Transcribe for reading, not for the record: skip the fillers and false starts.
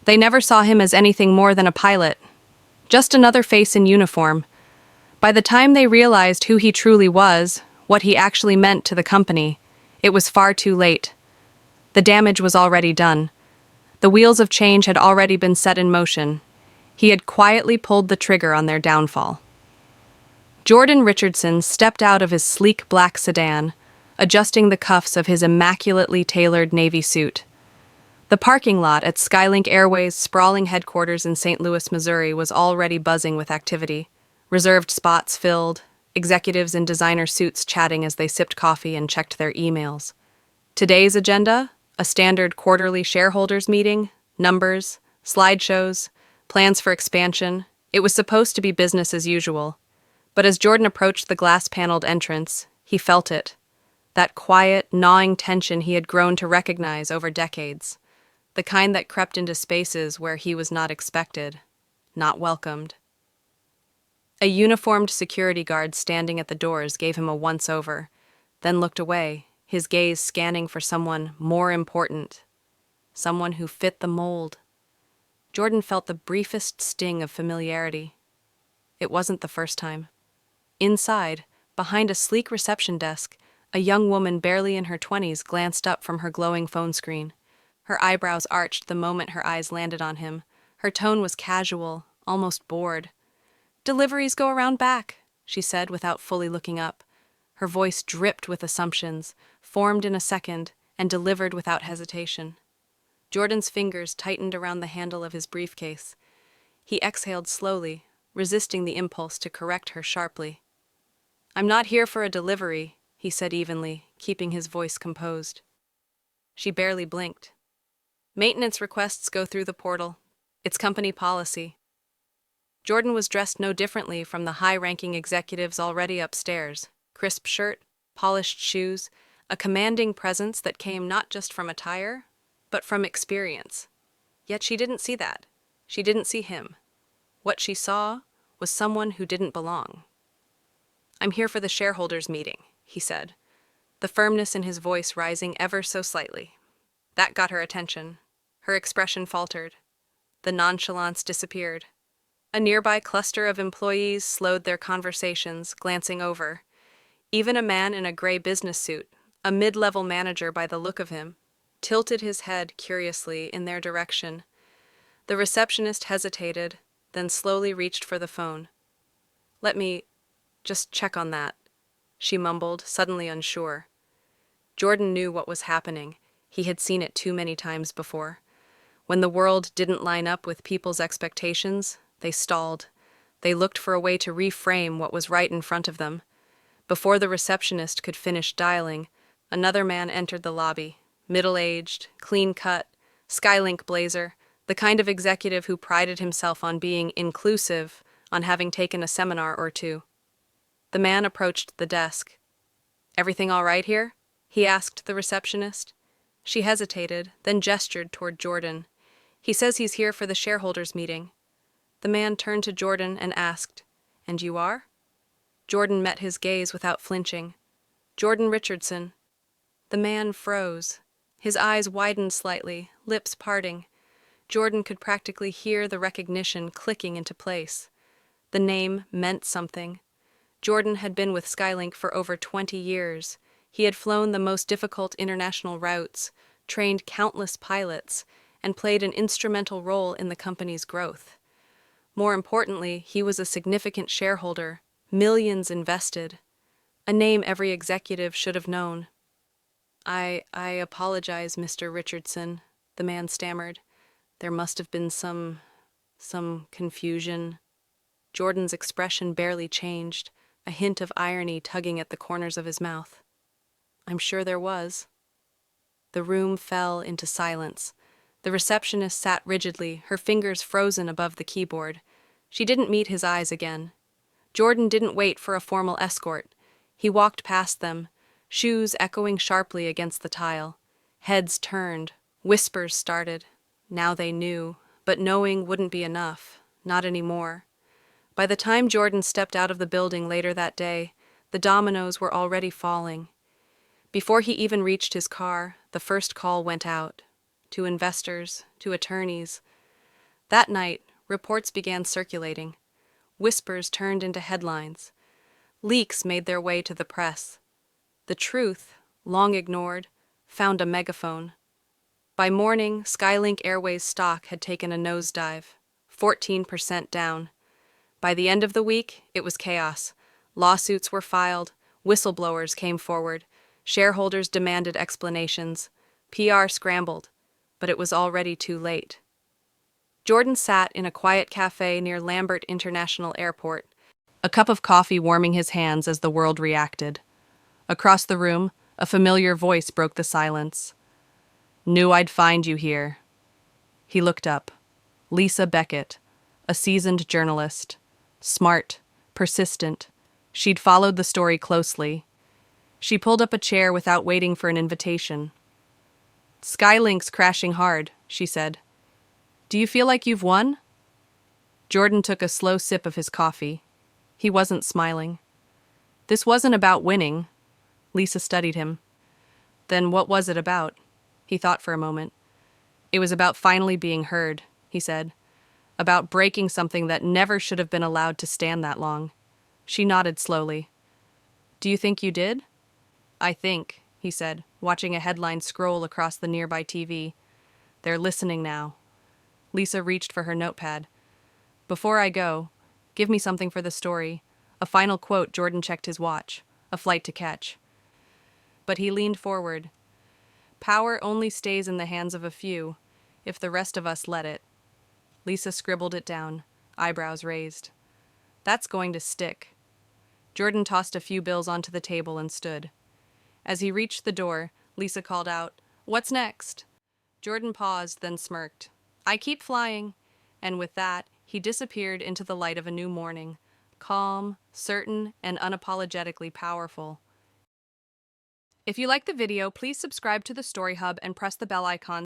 They never saw him as anything more than a pilot, just another face in uniform. By the time they realized who he truly was, what he actually meant to the company, it was far too late. The damage was already done. The wheels of change had already been set in motion. He had quietly pulled the trigger on their downfall. Jordan Richardson stepped out of his sleek black sedan, adjusting the cuffs of his immaculately tailored navy suit. The parking lot at Skylink Airways' sprawling headquarters in St. Louis, Missouri was already buzzing with activity. Reserved spots filled, executives in designer suits chatting as they sipped coffee and checked their emails. Today's agenda? A standard quarterly shareholders meeting, numbers, slideshows, plans for expansion. It was supposed to be business as usual. But as Jordan approached the glass-paneled entrance, he felt it. That quiet, gnawing tension he had grown to recognize over decades. The kind that crept into spaces where he was not expected, not welcomed. A uniformed security guard standing at the doors gave him a once-over, then looked away, his gaze scanning for someone more important, someone who fit the mold. Jordan felt the briefest sting of familiarity. It wasn't the first time. Inside, behind a sleek reception desk, a young woman barely in her 20s glanced up from her glowing phone screen. Her eyebrows arched the moment her eyes landed on him. Her tone was casual, almost bored. "Deliveries go around back," she said without fully looking up. Her voice dripped with assumptions, formed in a second, and delivered without hesitation. Jordan's fingers tightened around the handle of his briefcase. He exhaled slowly, resisting the impulse to correct her sharply. "I'm not here for a delivery," he said evenly, keeping his voice composed. She barely blinked. "Maintenance requests go through the portal. It's company policy." Jordan was dressed no differently from the high-ranking executives already upstairs. Crisp shirt, polished shoes, a commanding presence that came not just from attire, but from experience. Yet she didn't see that. She didn't see him. What she saw was someone who didn't belong. "I'm here for the shareholders meeting," he said, the firmness in his voice rising ever so slightly. That got her attention. Her expression faltered. The nonchalance disappeared. A nearby cluster of employees slowed their conversations, glancing over. Even a man in a gray business suit, a mid-level manager by the look of him, tilted his head curiously in their direction. The receptionist hesitated, then slowly reached for the phone. "Let me just check on that," she mumbled, suddenly unsure. Jordan knew what was happening. He had seen it too many times before. When the world didn't line up with people's expectations, they stalled. They looked for a way to reframe what was right in front of them. Before the receptionist could finish dialing, another man entered the lobby, middle-aged, clean-cut, Skylink blazer, the kind of executive who prided himself on being inclusive, on having taken a seminar or two. The man approached the desk. "Everything all right here?" he asked the receptionist. She hesitated, then gestured toward Jordan. "He says he's here for the shareholders meeting." The man turned to Jordan and asked, "And you are?" Jordan met his gaze without flinching. "Jordan Richardson." The man froze. His eyes widened slightly, lips parting. Jordan could practically hear the recognition clicking into place. The name meant something. Jordan had been with Skylink for over 20 years. He had flown the most difficult international routes, trained countless pilots, and played an instrumental role in the company's growth. More importantly, he was a significant shareholder, millions invested, a name every executive should have known. I apologize, Mr. Richardson," the man stammered. "There must have been some confusion." Jordan's expression barely changed, a hint of irony tugging at the corners of his mouth. "I'm sure there was." The room fell into silence. The receptionist sat rigidly, her fingers frozen above the keyboard. She didn't meet his eyes again. Jordan didn't wait for a formal escort. He walked past them, shoes echoing sharply against the tile. Heads turned, whispers started. Now they knew, but knowing wouldn't be enough, not anymore. By the time Jordan stepped out of the building later that day, the dominoes were already falling. Before he even reached his car, the first call went out. To investors, to attorneys. That night, reports began circulating. Whispers turned into headlines. Leaks made their way to the press. The truth, long ignored, found a megaphone. By morning, Skylink Airways stock had taken a nosedive, 14% down. By the end of the week, it was chaos. Lawsuits were filed, whistleblowers came forward, shareholders demanded explanations, PR scrambled, but it was already too late. Jordan sat in a quiet cafe near Lambert International Airport, a cup of coffee warming his hands as the world reacted. Across the room, a familiar voice broke the silence. "Knew I'd find you here." He looked up. Lisa Beckett, a seasoned journalist. Smart, persistent. She'd followed the story closely. She pulled up a chair without waiting for an invitation. "Skylink's crashing hard," she said. "Do you feel like you've won?" Jordan took a slow sip of his coffee. He wasn't smiling. This wasn't about winning. Lisa studied him. Then what was it about? He thought for a moment. "It was about finally being heard," he said. "About breaking something that never should have been allowed to stand that long." She nodded slowly. "Do you think you did?" "I think," he said, watching a headline scroll across the nearby TV. "They're listening now." Lisa reached for her notepad. "Before I go, give me something for the story." A final quote. Jordan checked his watch. A flight to catch. But he leaned forward. "Power only stays in the hands of a few, if the rest of us let it." Lisa scribbled it down, eyebrows raised. "That's going to stick." Jordan tossed a few bills onto the table and stood. As he reached the door, Lisa called out, "What's next?" Jordan paused, then smirked. "I keep flying." And with that, he disappeared into the light of a new morning, calm, certain, and unapologetically powerful. If you like the video, please subscribe to the Story Hub and press the bell icon